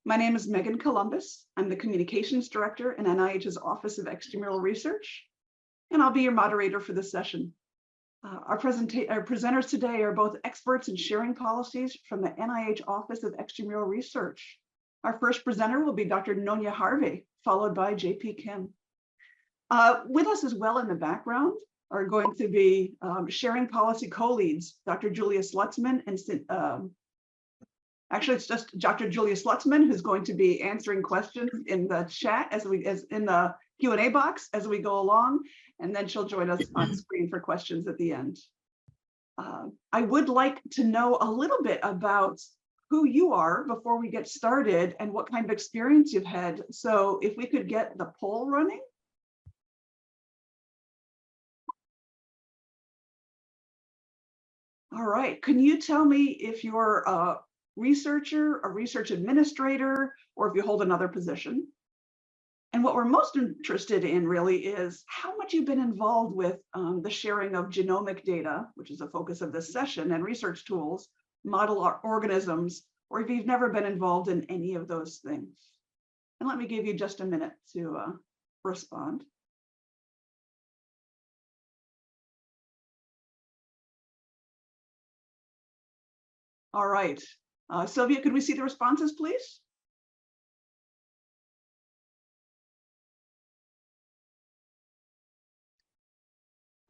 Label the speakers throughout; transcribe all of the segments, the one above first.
Speaker 1: My name is Megan Columbus. I'm the Communications Director in NIH's Office of Extramural Research, and I'll be your moderator for this session. Our presenters today are both experts in sharing policies from the NIH Office of Extramural Research. Our first presenter will be Dr. Nonya Harvey, followed by JP Kim. With us as well in the background are going to be sharing policy co-leads, Dr. Julia Slutzman and actually, it's just Dr. Julia Slutzman who's going to be answering questions in the chat as in the Q&A box as we go along, and then she'll join us on screen for questions at the end. I would like to know a little bit about who you are before we get started and what kind of experience you've had. So if we could get the poll running. All right, can you tell me if you're a researcher, a research administrator, or if you hold another position? And what we're most interested in really is how much you've been involved with the sharing of genomic data, which is the focus of this session, and research tools, model organisms, or if you've never been involved in any of those things. And let me give you just a minute to respond. All right, Sylvia, could we see the responses, please?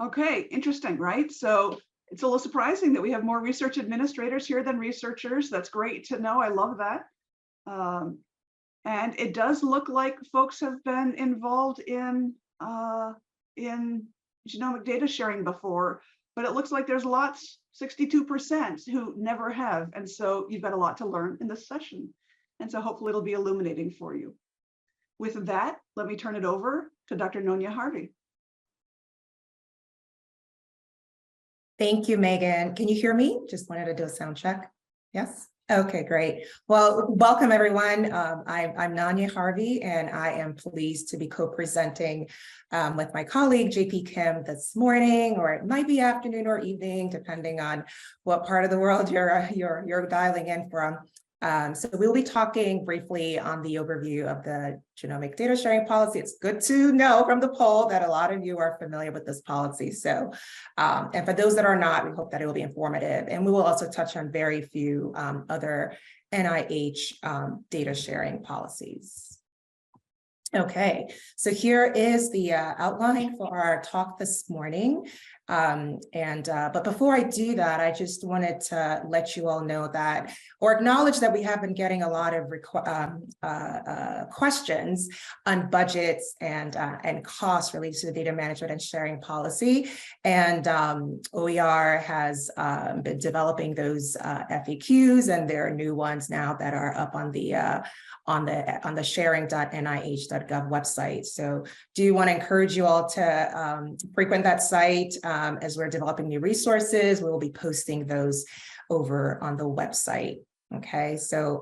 Speaker 1: Okay, interesting, right? So it's a little surprising that we have more research administrators here than researchers. That's great to know. I love that. And it does look like folks have been involved in genomic data sharing before, but it looks like there's lots, 62% who never have. And so you've got a lot to learn in this session. And so hopefully it'll be illuminating for you. With that, let me turn it over to Dr. Nonya Harvey.
Speaker 2: Thank you, Megan. Can you hear me? Just wanted to do a sound check. Yes? Okay, great. Well, welcome everyone. I'm Nonya Harvey, and I am pleased to be co-presenting with my colleague JP Kim this morning, or it might be afternoon or evening, depending on what part of the world you're dialing in from. So we'll be talking briefly on the overview of the genomic data sharing policy. It's good to know from the poll that a lot of you are familiar with this policy. So, and for those that are not, we hope that it will be informative. And we will also touch on very few other NIH data sharing policies. Okay, so here is the outline for our talk this morning. But before I do that, I just wanted to let you all know that, or acknowledge that we have been getting a lot of questions on budgets and costs related to the data management and sharing policy. And OER has been developing those FAQs, and there are new ones now that are up on the sharing.nih.gov website. So do want to encourage you all to frequent that site as we're developing new resources. We will be posting those over on the website. Okay, so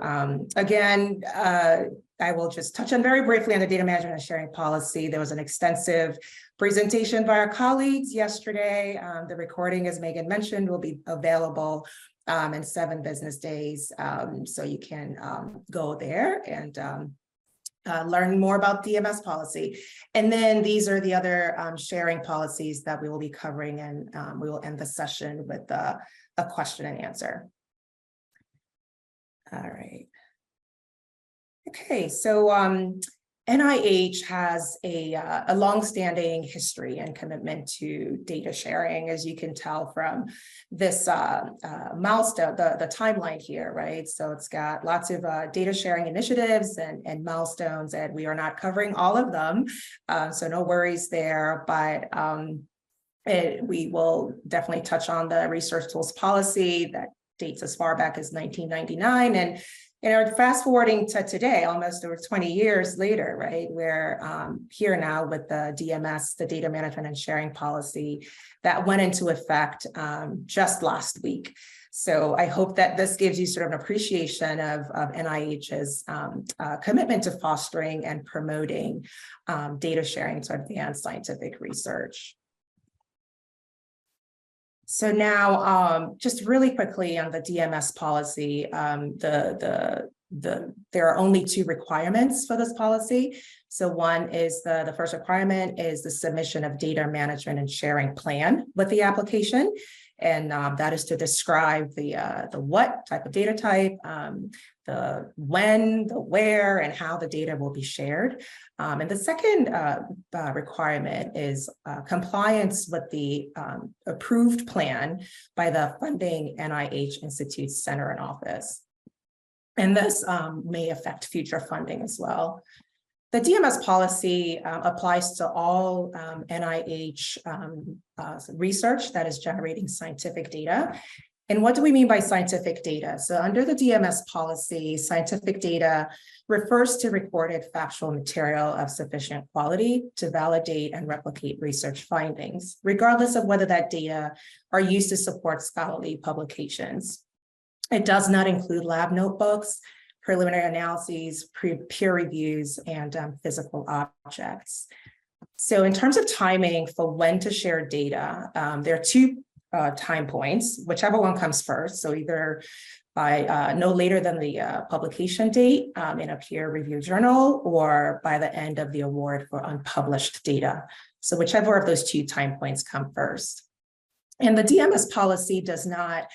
Speaker 2: again, I will just touch on very briefly on the data management and sharing policy. There was an extensive presentation by our colleagues yesterday. The recording, as Megan mentioned, will be available in 7 business days. So you can go there and learn more about DMS policy. And then these are the other sharing policies that we will be covering, and we will end the session with a question and answer. All right. Okay, so NIH has a longstanding history and commitment to data sharing, as you can tell from this milestone, the timeline here, right? So it's got lots of data sharing initiatives and milestones, and we are not covering all of them, so no worries there, but we will definitely touch on the research tools policy that dates as far back as 1999, and fast forwarding to today, almost over 20 years later, right? We're here now with the DMS, the data management and sharing policy that went into effect just last week. So I hope that this gives you sort of an appreciation of NIH's commitment to fostering and promoting data sharing to advance scientific research. So now, just really quickly on the DMS policy, the there are only two requirements for this policy. So one is the first requirement is the submission of data management and sharing plan with the application. And that is to describe the what type of data type, the when, the where, and how the data will be shared. And the second requirement is compliance with the approved plan by the funding NIH Institute Center and Office. And this may affect future funding as well. The DMS policy applies to all NIH research that is generating scientific data. And what do we mean by scientific data? So under the DMS policy, scientific data refers to recorded factual material of sufficient quality to validate and replicate research findings, regardless of whether that data are used to support scholarly publications. It does not include lab notebooks, preliminary analyses, peer reviews, and physical objects. So in terms of timing for when to share data, there are two time points, whichever one comes first. So either by no later than the publication date in a peer-reviewed journal, or by the end of the award for unpublished data. So whichever of those two time points come first. And the DMS policy does not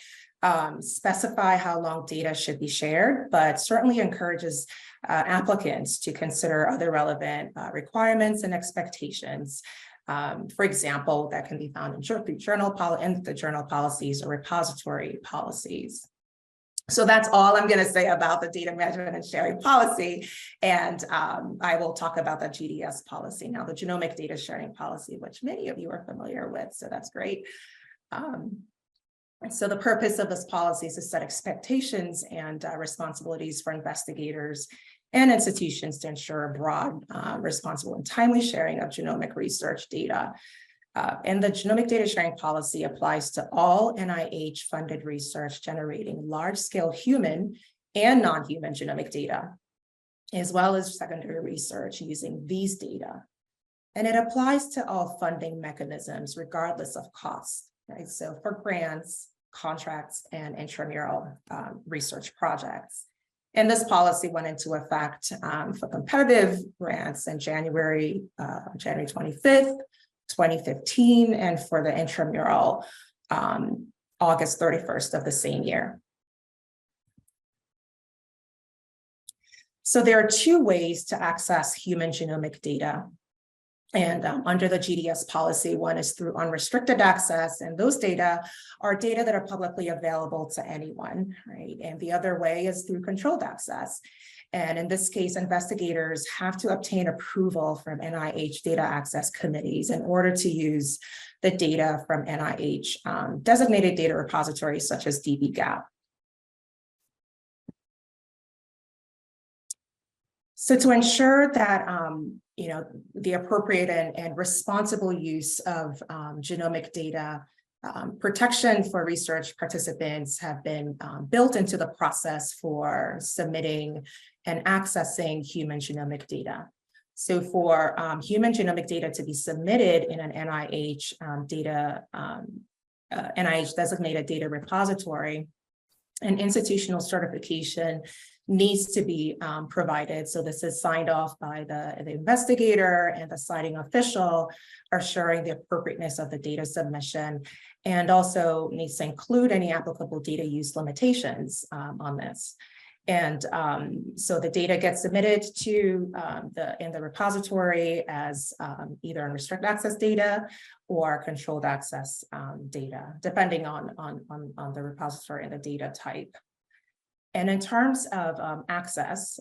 Speaker 2: specify how long data should be shared, but certainly encourages applicants to consider other relevant requirements and expectations. For example, that can be found in the journal policies or repository policies. So that's all I'm going to say about the data management and sharing policy. And I will talk about the GDS policy now, the genomic data sharing policy, which many of you are familiar with. So that's great. And so the purpose of this policy is to set expectations and responsibilities for investigators and institutions to ensure broad, responsible, and timely sharing of genomic research data. And the genomic data sharing policy applies to all NIH-funded research generating large-scale human and non-human genomic data, as well as secondary research using these data. And it applies to all funding mechanisms, regardless of cost. Right? So for grants, contracts, and intramural research projects. And this policy went into effect for competitive grants in January 25th, 2015, and for the intramural, August 31st of the same year. So there are two ways to access human genomic data. And under the GDS policy, one is through unrestricted access, and those data are data that are publicly available to anyone, right? And the other way is through controlled access. And in this case, investigators have to obtain approval from NIH data access committees in order to use the data from NIH designated data repositories such as dbGaP. So to ensure that the appropriate and responsible use of genomic data, protection for research participants have been built into the process for submitting and accessing human genomic data. So for human genomic data to be submitted in an NIH NIH designated data repository, an institutional certification needs to be provided. So this is signed off by the investigator and the citing official, assuring the appropriateness of the data submission, and also needs to include any applicable data use limitations on this. And so the data gets submitted to in the repository as either unrestricted access data or controlled access data, depending on the repository and the data type. And in terms of access,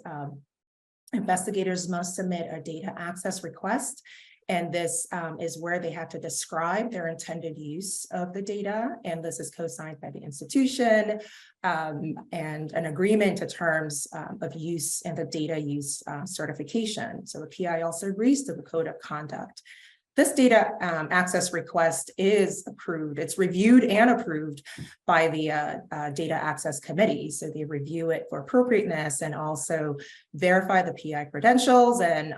Speaker 2: investigators must submit a data access request. And this is where they have to describe their intended use of the data. And this is co-signed by the institution and an agreement to terms of use and the data use certification. So the PI also agrees to the code of conduct. This data access request is approved. It's reviewed and approved by the data access committee. So they review it for appropriateness and also verify the PI credentials and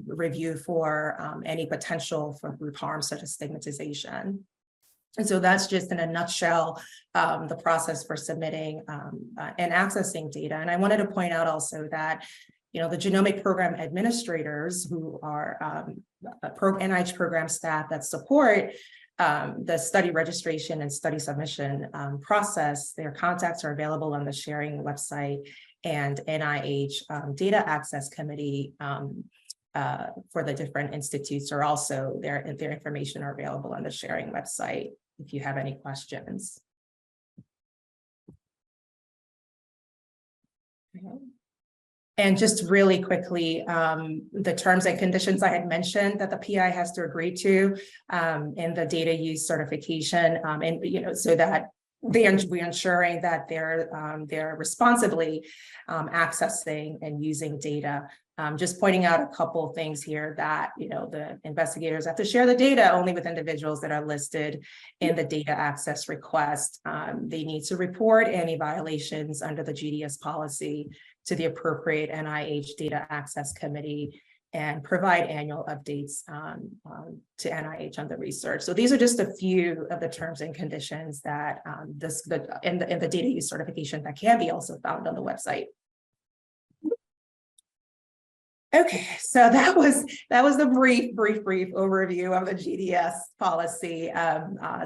Speaker 2: review for any potential for group harm such as stigmatization. And so that's just in a nutshell, the process for submitting and accessing data. And I wanted to point out also that, you know, the genomic program administrators who are NIH program staff that support the study registration and study submission process, their contacts are available on the sharing website, and NIH Data Access Committee for the different institutes are also their information are available on the sharing website if you have any questions. Okay. And just really quickly, the terms and conditions I had mentioned that the PI has to agree to in the data use certification, and you know, so that we're ensuring that they're responsibly accessing and using data. Just pointing out a couple things here that, you know, the investigators have to share the data only with individuals that are listed in the data access request. They need to report any violations under the GDS policy to the appropriate NIH Data Access Committee and provide annual updates to NIH on the research. So these are just a few of the terms and conditions that in the data use certification that can be also found on the website. Okay, so that was the brief overview of the GDS policy.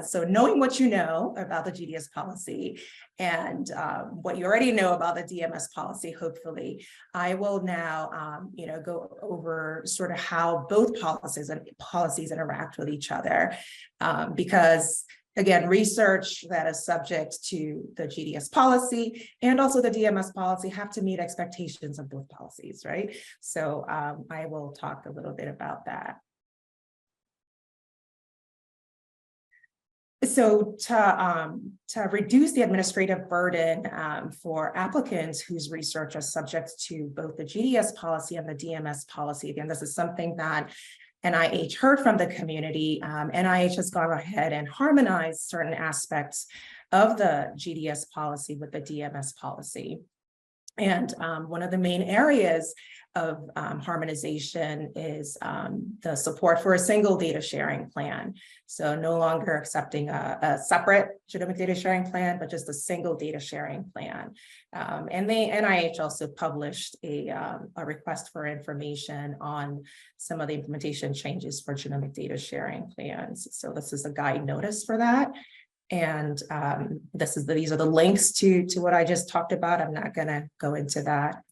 Speaker 2: So knowing what you know about the GDS policy and what you already know about the DMS policy, hopefully, I will now you know, go over sort of how both policies interact with each other, because again, research that is subject to the GDS policy and also the DMS policy have to meet expectations of both policies, right? So I will talk a little bit about that. So to reduce the administrative burden for applicants whose research is subject to both the GDS policy and the DMS policy, again, this is something that NIH heard from the community. NIH has gone ahead and harmonized certain aspects of the GDS policy with the DMS policy. And one of the main areas of harmonization is the support for a single data sharing plan. So no longer accepting a separate genomic data sharing plan, but just a single data sharing plan. And the NIH also published a request for information on some of the implementation changes for genomic data sharing plans. So this is a guide notice for that. And these are the links to what I just talked about. I'm not going to go into that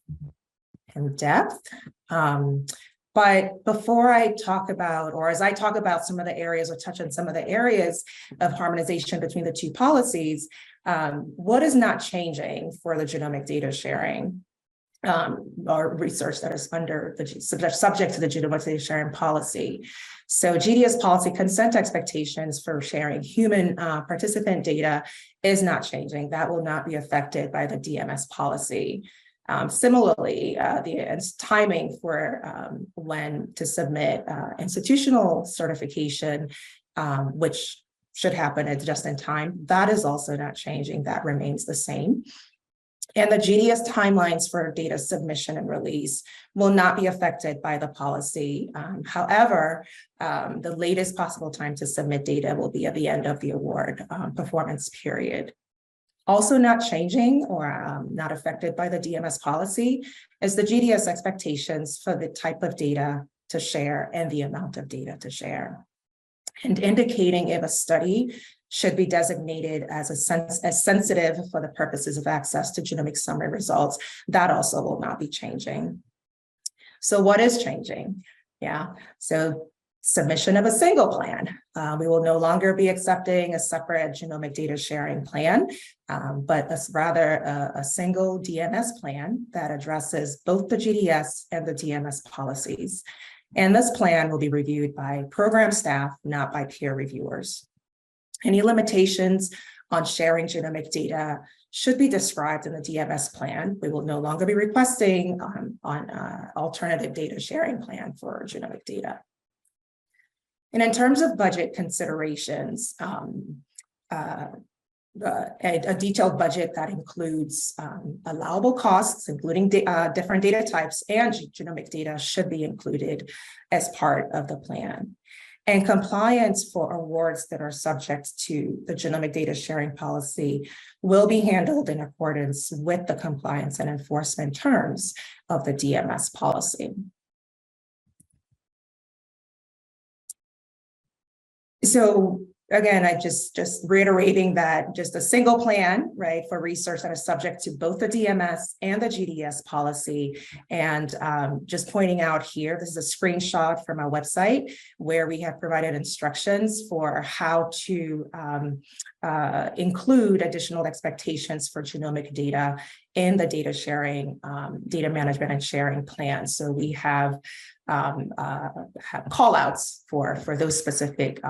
Speaker 2: in depth. But before I talk about, or as I talk about some of the areas or touch on some of the areas of harmonization between the two policies, what is not changing for the genomic data sharing or research that is under the subject to the genomic data sharing policy? So GDS policy consent expectations for sharing human participant data is not changing. That will not be affected by the DMS policy. Similarly, the timing for when to submit institutional certification, which should happen at just in time, that is also not changing. That remains the same. And the GDS timelines for data submission and release will not be affected by the policy. However, the latest possible time to submit data will be at the end of the award performance period. Also not changing or not affected by the DMS policy is the GDS expectations for the type of data to share and the amount of data to share, and indicating if a study should be designated as sensitive for the purposes of access to genomic summary results. That also will not be changing. So what is changing? Yeah, so submission of a single plan. We will no longer be accepting a separate genomic data sharing plan, but rather a single DMS plan that addresses both the GDS and the DMS policies. And this plan will be reviewed by program staff, not by peer reviewers. Any limitations on sharing genomic data should be described in the DMS plan. We will no longer be requesting on alternative data sharing plan for genomic data. And in terms of budget considerations, a detailed budget that includes allowable costs, including different data types and genomic data, should be included as part of the plan. And compliance for awards that are subject to the genomic data sharing policy will be handled in accordance with the compliance and enforcement terms of the DMS policy. So again, I just reiterating that just a single plan, right, for research that is subject to both the DMS and the GDS policy. And just pointing out here, this is a screenshot from our website where we have provided instructions for how to include additional expectations for genomic data in the data sharing, data management and sharing plan. So we have call outs for those specific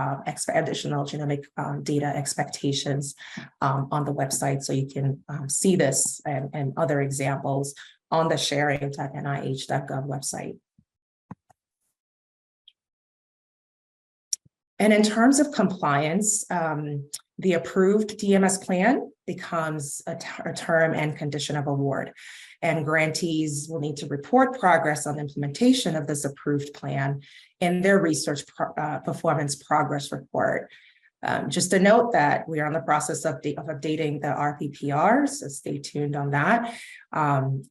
Speaker 2: additional genomic data expectations on the website. So you can see this and other examples on the sharing.nih.gov website. And in terms of compliance, the approved DMS plan becomes a term and condition of award. And grantees will need to report progress on implementation of this approved plan in their research performance progress report. Just to note that we are in the process of updating the RPPR, so stay tuned on that.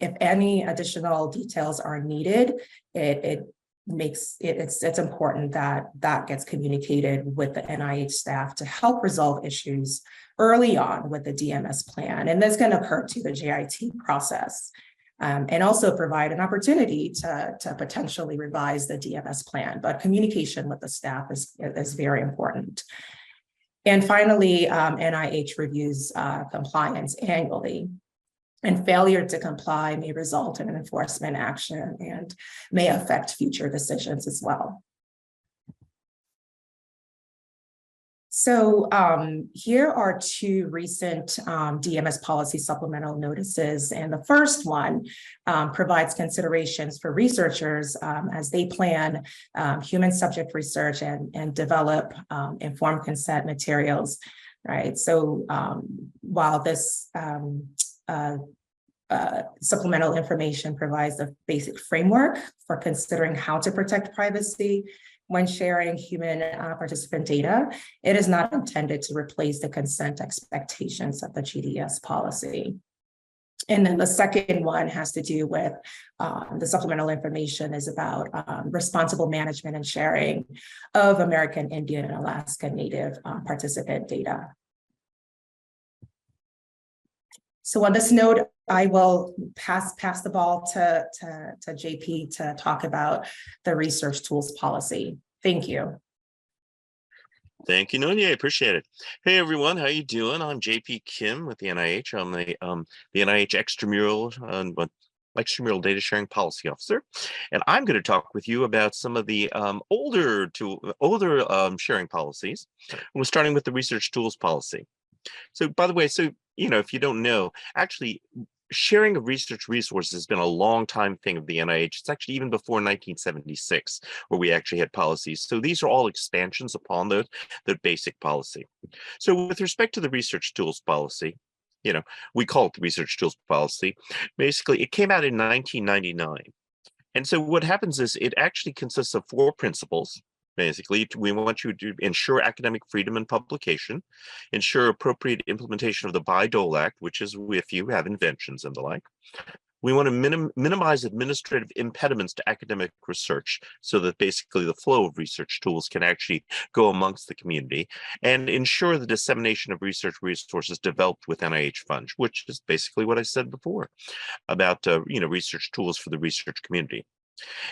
Speaker 2: If any additional details are needed, it's important that that gets communicated with the NIH staff to help resolve issues early on with the DMS plan, and that's going to occur to the JIT process, and also provide an opportunity to potentially revise the DMS plan. But communication with the staff is very important. And finally, NIH reviews compliance annually. And failure to comply may result in an enforcement action and may affect future decisions as well. So here are two recent DMS policy supplemental notices. And the first one provides considerations for researchers as they plan human subject research and develop informed consent materials, right? So while this supplemental information provides a basic framework for considering how to protect privacy when sharing human participant data, it is not intended to replace the consent expectations of the GDS policy. And then the second one has to do with the supplemental information is about responsible management and sharing of American Indian and Alaska Native participant data. So on this note, I will pass the ball to JP to talk about the research tools policy. Thank you.
Speaker 3: Thank you, Nonya. I appreciate it. Hey, everyone. How you doing? I'm JP Kim with the NIH. I'm the NIH Extramural Data Sharing Policy Officer, and I'm going to talk with you about some of the older sharing policies. We're starting with the research tools policy. So, by the way, if you don't know, actually, sharing of research resources has been a long time thing of the NIH. It's actually even before 1976 where we actually had policies. So these are all expansions upon the basic policy. So with respect to the research tools policy, we call it the research tools policy. Basically, it came out in 1999. And so what happens is it actually consists of 4 principles. Basically, we want you to ensure academic freedom and publication, ensure appropriate implementation of the Bayh-Dole Act, which is if you have inventions and the like. We want to minimize administrative impediments to academic research so that basically the flow of research tools can actually go amongst the community, and ensure the dissemination of research resources developed with NIH funds, which is basically what I said before about research tools for the research community.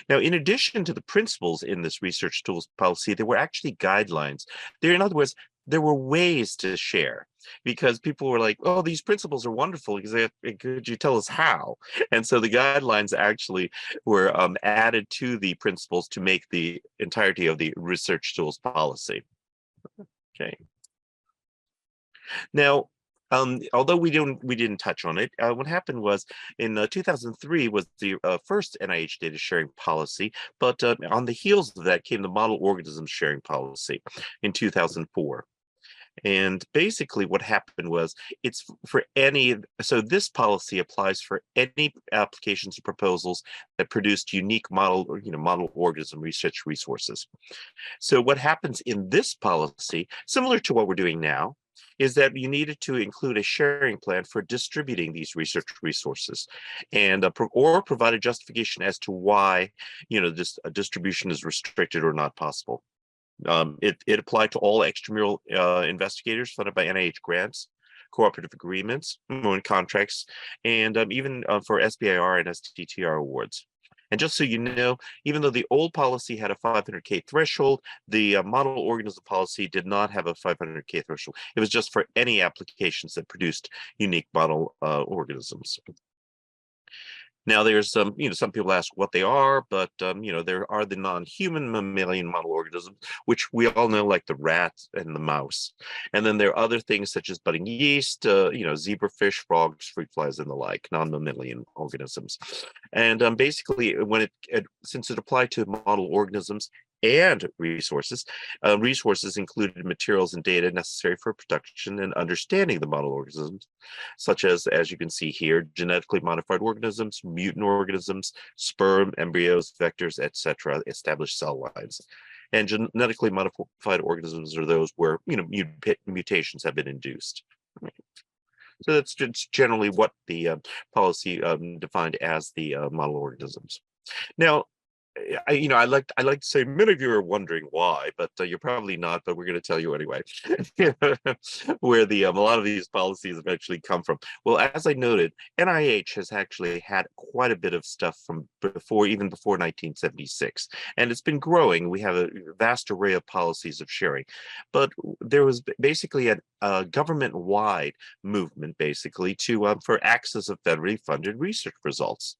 Speaker 3: Now, in addition to the principles in this research tools policy, there were actually guidelines. In other words, there were ways to share, because people were like, oh, these principles are wonderful. Could you tell us how? And so the guidelines actually were added to the principles to make the entirety of the research tools policy. Okay. Now, although we didn't touch on it, what happened was in 2003 was the first NIH data sharing policy, but on the heels of that came the model organisms sharing policy in 2004. And basically what happened was it's for any, so this policy applies for any applications and proposals that produced unique model or, model organism research resources. So what happens in this policy, similar to what we're doing now, is that you needed to include a sharing plan for distributing these research resources and or provide a justification as to why, this distribution is restricted or not possible. It applied to all extramural investigators funded by NIH grants, cooperative agreements, contracts, and even for SBIR and STTR awards. And just so you know, even though the old policy had a 500K threshold, the model organism policy did not have a 500K threshold. It was just for any applications that produced unique model organisms. Now, there's some people ask what they are, but there are the non-human mammalian model organisms, which we all know, like the rat and the mouse. And then there are other things such as budding yeast, zebrafish, frogs, fruit flies, and the like, non-mammalian organisms. And basically, since it applied to model organisms and resources included materials and data necessary for production and understanding the model organisms, such as you can see here, genetically modified organisms, mutant organisms, sperm, embryos, vectors, etc., established cell lines. And genetically modified organisms are those where mutations have been induced. So that's just generally what the policy defined as the model organisms. Now, I like to say many of you are wondering why, but you're probably not, but we're going to tell you anyway, where a lot of these policies have actually come from. Well, as I noted, NIH has actually had quite a bit of stuff from even before 1976, and it's been growing. We have a vast array of policies of sharing, but there was basically a government-wide movement, basically, for access of federally funded research results.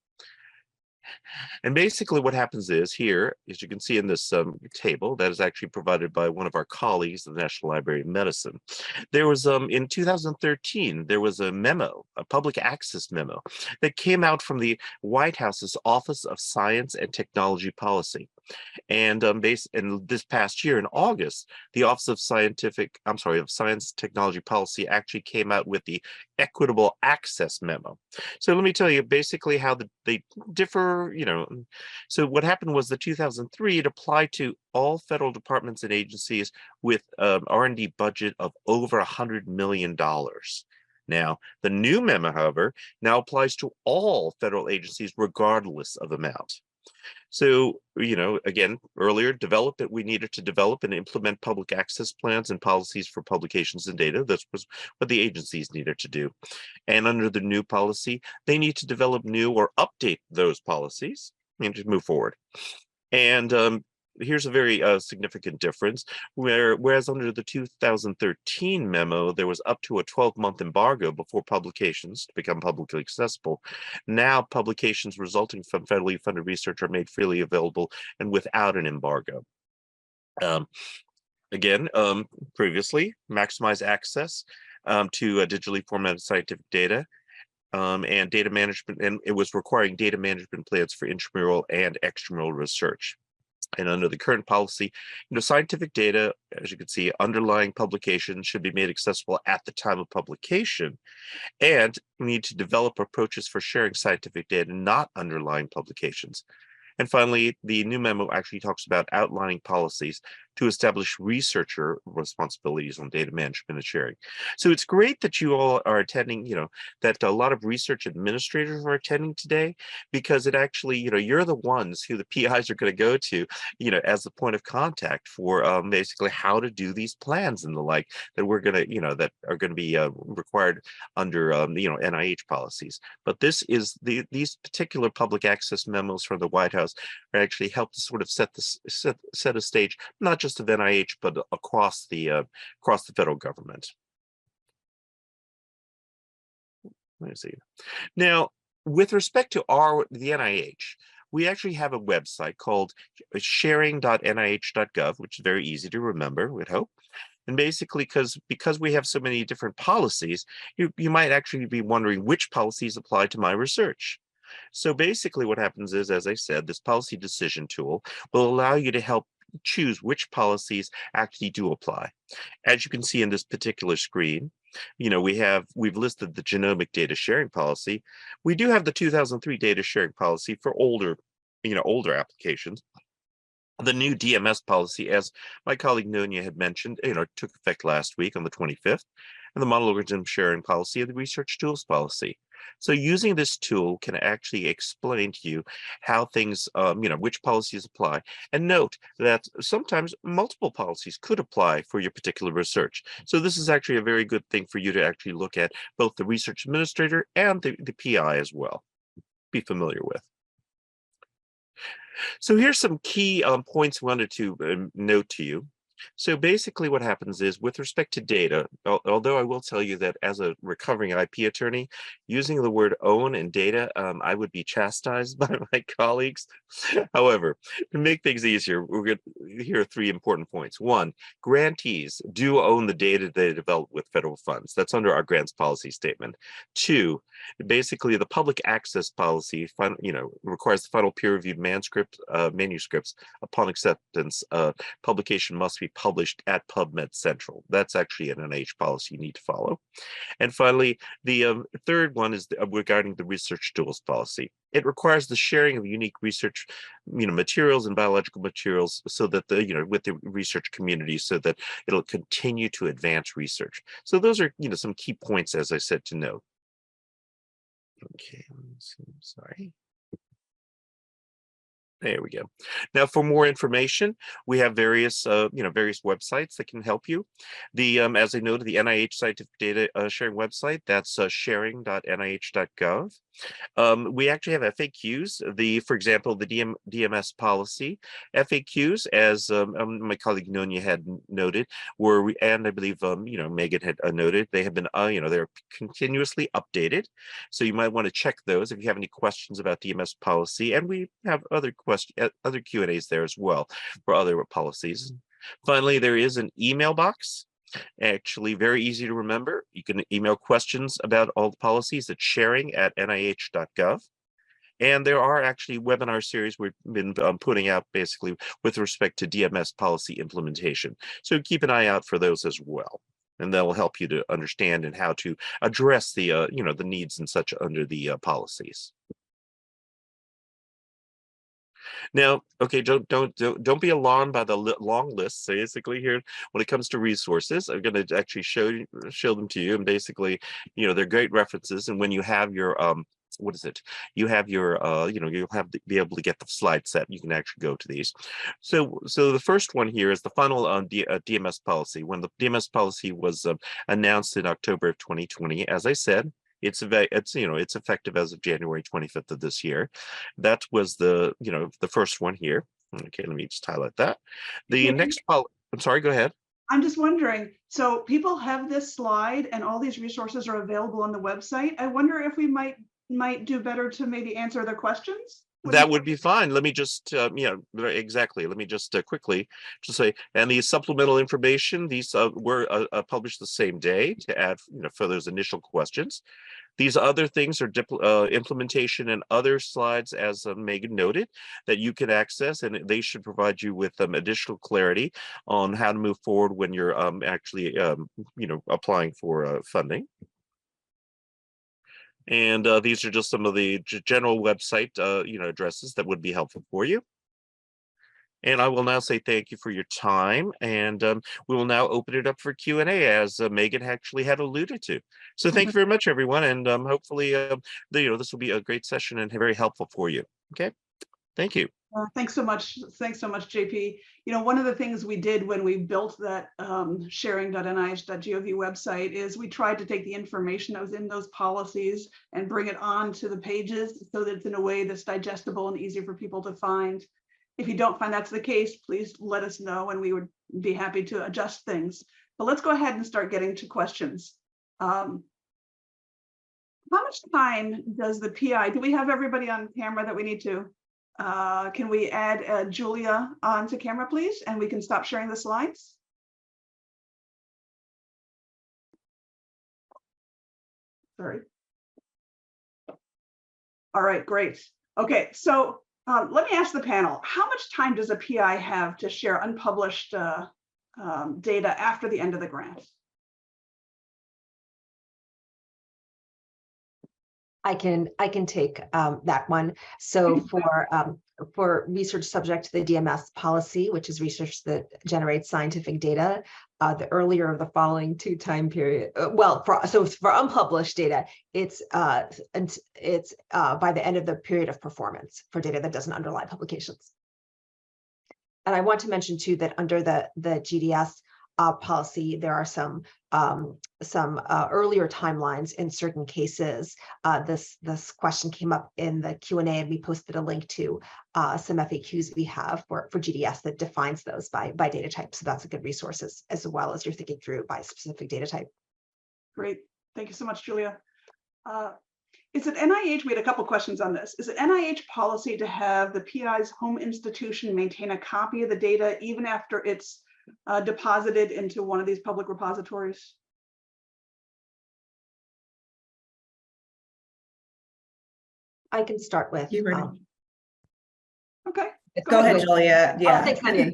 Speaker 3: And basically what happens is here, as you can see in this table that is actually provided by one of our colleagues at the National Library of Medicine, there was in 2013, there was a memo, a public access memo that came out from the White House's Office of Science and Technology Policy. And this past year in August, the Office of Science Technology Policy actually came out with the Equitable Access Memo. So let me tell you basically how they differ, So what happened was that 2003, it applied to all federal departments and agencies with R&D budget of over $100 million. Now, the new memo, however, now applies to all federal agencies regardless of amount. So, again, earlier, we needed to develop and implement public access plans and policies for publications and data. This was what the agencies needed to do. And under the new policy, they need to develop new or update those policies and to move forward. And here's a very significant difference, whereas under the 2013 memo, there was up to a 12-month embargo before publications to become publicly accessible. Now, publications resulting from federally funded research are made freely available and without an embargo. Previously, maximize access to digitally formatted scientific data. And data management, and it was requiring data management plans for intramural and extramural research. And under the current policy, scientific data, as you can see, underlying publication should be made accessible at the time of publication. And we need to develop approaches for sharing scientific data, not underlying publications. And finally, the new memo actually talks about outlining policies to establish researcher responsibilities on data management and sharing. So it's great that you all are attending, that a lot of research administrators are attending today, because it actually, you're the ones who the PIs are going to go to, as the point of contact for basically how to do these plans and the like that we're going to, that are going to be required under, NIH policies. But these particular public access memos from the White House are actually help to sort of set a stage, not just of NIH, but across the federal government. Let me see. Now, with respect to the NIH, we actually have a website called sharing.nih.gov, which is very easy to remember, we'd hope. And basically, because we have so many different policies, you might actually be wondering which policies apply to my research. So basically what happens is, as I said, this policy decision tool will allow you to help choose which policies actually do apply. As you can see in this particular screen, we've listed the genomic data sharing policy. We do have the 2003 data sharing policy for older applications. The new DMS policy, as my colleague Nonia had mentioned, took effect last week on the 25th, and the model organism sharing policy and the research tools policy. So using this tool can actually explain to you how things, which policies apply. And note that sometimes multiple policies could apply for your particular research. So this is actually a very good thing for you to actually look at both the research administrator and the PI as well. Be familiar with. So here's some key points I wanted to note to you. So basically what happens is, with respect to data, although I will tell you that as a recovering IP attorney, using the word own and data, I would be chastised by my colleagues. However, to make things easier, here are 3 important points. 1, grantees do own the data they develop with federal funds. That's under our grants policy statement. 2, basically the public access policy, requires the final peer-reviewed manuscripts upon acceptance. Publication must be published at PubMed Central. That's actually an NIH policy you need to follow. And finally, the third one is regarding the research tools policy. It requires the sharing of unique research, materials and biological materials, so that with the research community, so that it'll continue to advance research. So those are, some key points, as I said, to note. Okay, sorry. There we go. Now, for more information, we have various websites that can help you. As I noted, the NIH Scientific Data Sharing website, that's sharing.nih.gov. We actually have FAQs. For example, the DMS policy FAQs, as my colleague Nonia had noted, and I believe Megan had noted, they have been they're continuously updated. So you might want to check those if you have any questions about DMS policy, and we have other Q&As there as well for other policies. Finally, there is an email box. Actually, very easy to remember. You can email questions about all the policies at sharing@nih.gov. And there are actually webinar series we've been putting out basically with respect to DMS policy implementation. So keep an eye out for those as well. And that will help you to understand and how to address the the needs and such under the policies. Now, okay, don't be alarmed by the long list. Basically, here when it comes to resources, I'm going to actually show them to you, and basically, they're great references. And when you have your what is it? You have your you'll have to be able to get the slide set. You can actually go to these. So the first one here is the final DMS policy. When the DMS policy was announced in October of 2020, as I said, it's effective as of January 25th of this year. That was the first one here. Okay, let me just highlight that. The next policy. I'm sorry, go ahead.
Speaker 1: I'm just wondering, so people have this slide and all these resources are available on the website. I wonder if we might do better to maybe answer their questions.
Speaker 3: That would be fine. Let me just, exactly. Let me just quickly just say, and the supplemental information, these were published the same day to add, for those initial questions. These other things are implementation and other slides, as Megan noted, that you can access, and they should provide you with additional clarity on how to move forward when you're actually, applying for funding. And these are just some of the general website, addresses that would be helpful for you. And I will now say thank you for your time, and we will now open it up for Q&A, as Megan actually had alluded to. So thank you very much, everyone, and hopefully, this will be a great session and very helpful for you. Okay, thank you.
Speaker 1: Thanks so much. Thanks so much, JP. One of the things we did when we built that sharing.nih.gov website is we tried to take the information that was in those policies and bring it on to the pages so that it's in a way that's digestible and easy for people to find. If you don't find that's the case, please let us know and we would be happy to adjust things. But let's go ahead and start getting to questions. How much time does the PI, do we have everybody on camera that we need to? Can we add Julia onto camera, please? And we can stop sharing the slides. Sorry. All right, great. Okay, so Let me ask the panel, how much time does a PI have to share unpublished data after the end of the grant?
Speaker 4: I can take that one. So for research subject to the DMS policy, which is research that generates scientific data, the earlier of the following two time period. For unpublished data, it's by the end of the period of performance for data that doesn't underlie publications. And I want to mention too that under the GDS policy, there are some earlier timelines in certain cases. This question came up in the Q&A, and we posted a link to some FAQs we have for GDS that defines those by data type. So that's a good resource as well as you're thinking through by specific data type.
Speaker 1: Great, thank you so much, Julia. Is it NIH, we had a couple questions on this. Is it NIH policy to have the PI's home institution maintain a copy of the data even after it's deposited into one of these public repositories?
Speaker 4: I can start with.
Speaker 1: Okay.
Speaker 2: Go ahead, Julia. Yeah.
Speaker 4: Thanks, Anya.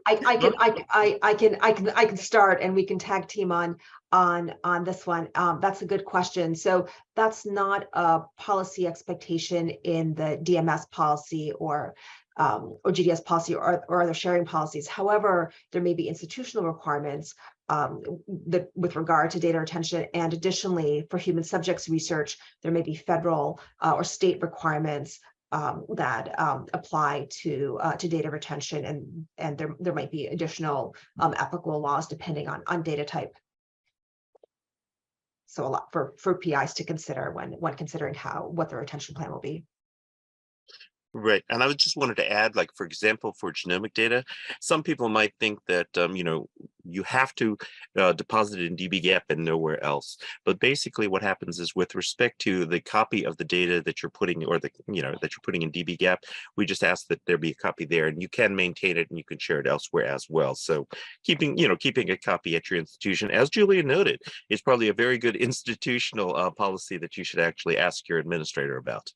Speaker 4: I can start, and we can tag team on this one. That's a good question. So that's not a policy expectation in the DMS policy or GDS policy or other sharing policies. However, there may be institutional requirements with regard to data retention, and additionally, for human subjects research, there may be federal or state requirements that apply to data retention, and there might be additional applicable laws depending on data type. So a lot for PIs to consider when considering what the retention plan will be.
Speaker 3: Right. And I just wanted to add, like, for example, for genomic data, some people might think that, you have to deposit it in dbGaP and nowhere else. But basically what happens is, with respect to the copy of the data that you're putting, or that you're putting in dbGaP, we just ask that there be a copy there, and you can maintain it and you can share it elsewhere as well. So keeping a copy at your institution, as Julia noted, is probably a very good institutional policy that you should actually ask your administrator about.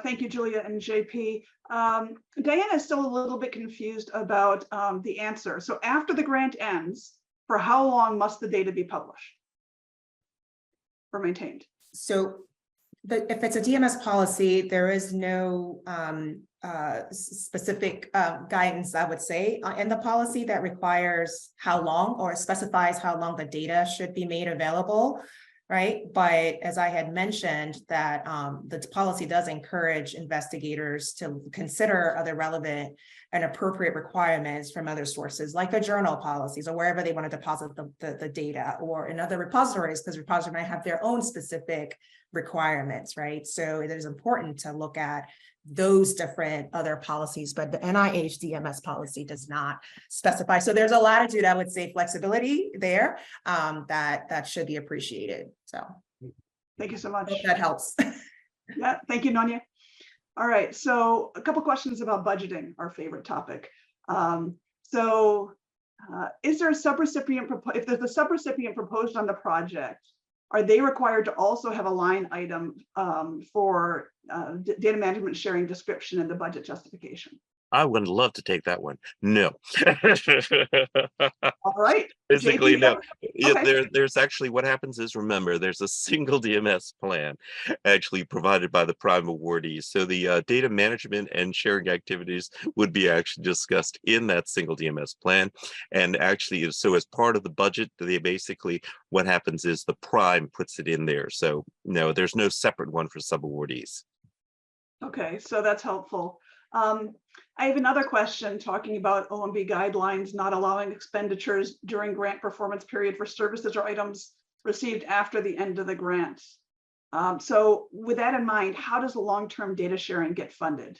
Speaker 1: Thank you, Julia and JP. Diana is still a little bit confused about the answer. So after the grant ends, for how long must the data be published or maintained?
Speaker 2: So if it's a DMS policy, there is no specific guidance, I would say, in the policy that requires how long or specifies how long the data should be made available. Right. But as I had mentioned, that the policy does encourage investigators to consider other relevant and appropriate requirements from other sources, like the journal policies or wherever they want to deposit the data, or in other repositories, because repositories might have their own specific requirements. Right. So it is important to look at those different other policies, but the NIH DMS policy does not specify. So there's a latitude, I would say, flexibility there that should be appreciated. So
Speaker 1: thank you so much.
Speaker 2: Hope that helps.
Speaker 1: Yeah, thank you, Nonya. All right, so a couple questions about budgeting, our favorite topic. Is there a subrecipient, if there's a subrecipient proposed on the project, are they required to also have a line item for data management sharing description in the budget justification?
Speaker 3: I would love to take that one. No.
Speaker 1: All right.
Speaker 3: Basically,
Speaker 1: JP,
Speaker 3: no.
Speaker 1: okay.
Speaker 3: There's actually, what happens is, remember, there's a single DMS plan actually provided by the prime awardees. So the data management and sharing activities would be actually discussed in that single DMS plan. And actually, so as part of the budget, they basically, what happens is the prime puts it in there. So no, there's no separate one for sub-awardees.
Speaker 1: Okay, so that's helpful. I have another question talking about OMB guidelines not allowing expenditures during grant performance period for services or items received after the end of the grant. So with that in mind, how does the long-term data sharing get funded?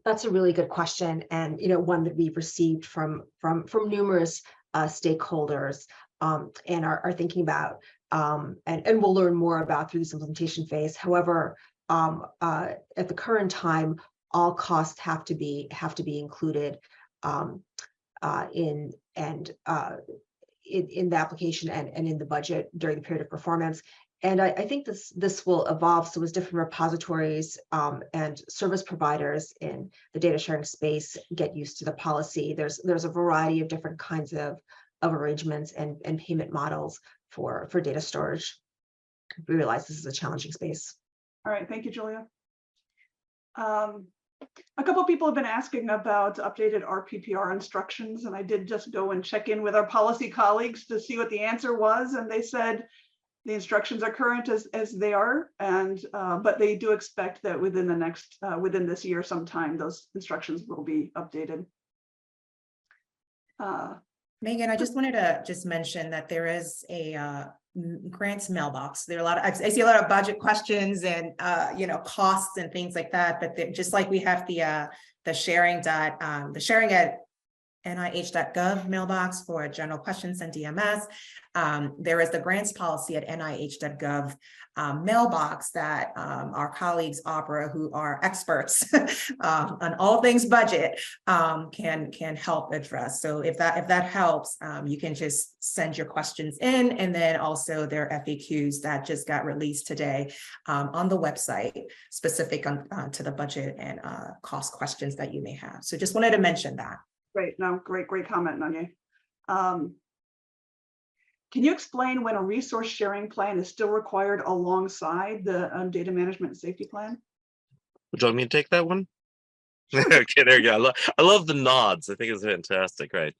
Speaker 4: That's a really good question, and one that we've received from numerous stakeholders and are thinking about, and we'll learn more about through this implementation phase. However, at the current time, all costs have to be included in the application and in the budget during the period of performance. I think this will evolve. So as different repositories and service providers in the data sharing space get used to the policy, there's a variety of different kinds of arrangements and payment models for data storage. We realize this is a challenging space.
Speaker 1: All right, thank you, Julia. A couple of people have been asking about updated RPPR instructions, and I did just go and check in with our policy colleagues to see what the answer was, and they said the instructions are current as they are, and but they do expect that within the next within this year sometime those instructions will be updated.
Speaker 2: Megan, I just wanted to just mention that there is a grants mailbox. There are a lot of, I see a lot of budget questions and you know, costs and things like that, but just like we have the sharing at nih.gov mailbox for general questions and DMS. There is the grants policy at nih.gov mailbox that our colleagues Opera, who are experts on all things budget, can help address. So if that helps, you can just send your questions in, and then also their FAQs that just got released today on the website, specific to the budget and cost questions that you may have. So just wanted to mention that.
Speaker 1: Great, no, great comment, Nanya. Can you explain when a resource sharing plan is still required alongside the data management and safety plan?
Speaker 3: Would you like me to take that one? Okay, there you go. I love the nods. I think it's fantastic, right?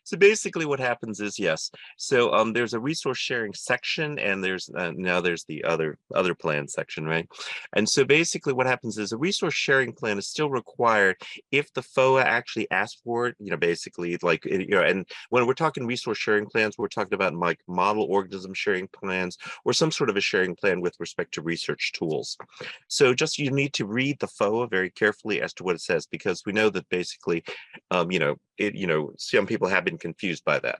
Speaker 3: So basically what happens is, yes, so there's a resource sharing section, and there's now there's the other plan section, right? And so basically what happens is a resource sharing plan is still required if the FOA actually asks for it, you know, basically like, you know, and when we're talking resource sharing plans, we're talking about like model organism sharing plans or some sort of a sharing plan with respect to research tools. So just you need to read the FOA very carefully as to what it says, because we know that basically, you know, some people have been confused by that,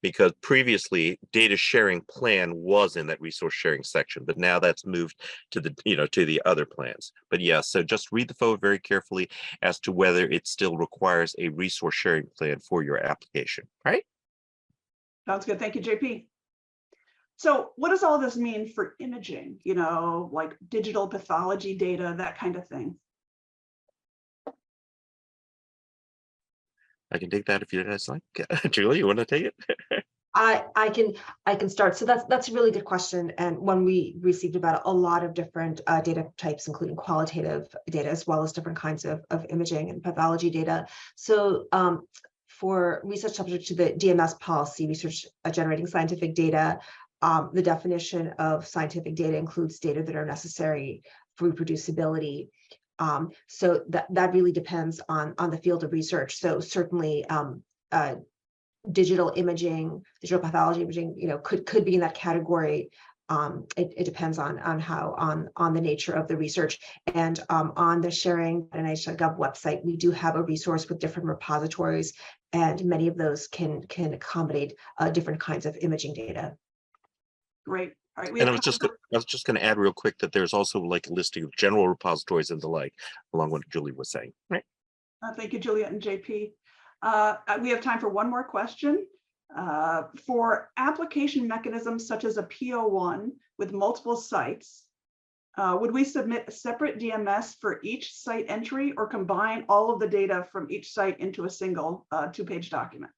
Speaker 3: because previously data sharing plan was in that resource sharing section, but now that's moved to the, you know, to the other plans. But yeah, so just read the FOA very carefully as to whether it still requires a resource sharing plan for your application, right?
Speaker 1: Sounds good. Thank you, JP. So what does all this mean for imaging, you know, like digital pathology data, that kind of thing?
Speaker 3: I can take that if you guys like. Julie, you want to take it?
Speaker 4: I can start. So that's a really good question, and one we received about a lot of different data types, including qualitative data as well as different kinds of imaging and pathology data. So for research subject to the DMS policy, research generating scientific data, the definition of scientific data includes data that are necessary for reproducibility. So that really depends on the field of research. So certainly digital imaging, digital pathology imaging, you know, could be in that category. It depends on the nature of the research. And on the sharing NIH.gov website, we do have a resource with different repositories, and many of those can accommodate different kinds of imaging data.
Speaker 1: Great. All right.
Speaker 3: And I was just going to add real quick that there's also like a listing of general repositories and the like, along with what Julie was saying. Right.
Speaker 1: Thank you, Juliet and JP. We have time for one more question. For application mechanisms such as a PO1 with multiple sites, would we submit a separate DMS for each site entry, or combine all of the data from each site into a single 2-page document?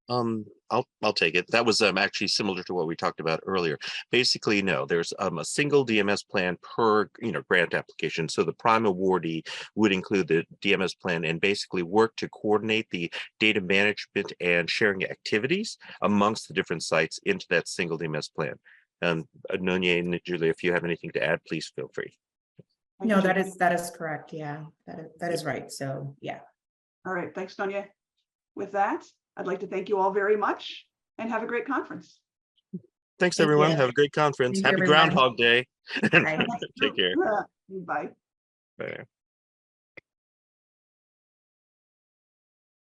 Speaker 3: I'll take it. That was actually similar to what we talked about earlier. Basically, no, there's a single DMS plan per, you know, grant application. So the prime awardee would include the DMS plan and basically work to coordinate the data management and sharing activities amongst the different sites into that single DMS plan. Nonya and Julia, if you have anything to add, please feel free.
Speaker 2: No, that is correct. Yeah, that is right. So yeah.
Speaker 1: All right. Thanks, Nonya. With that, I'd like to thank you all very much and have a great conference.
Speaker 3: Thanks, everyone. Have a great conference. Happy Groundhog Day. Take care.
Speaker 1: Bye.
Speaker 3: Bye.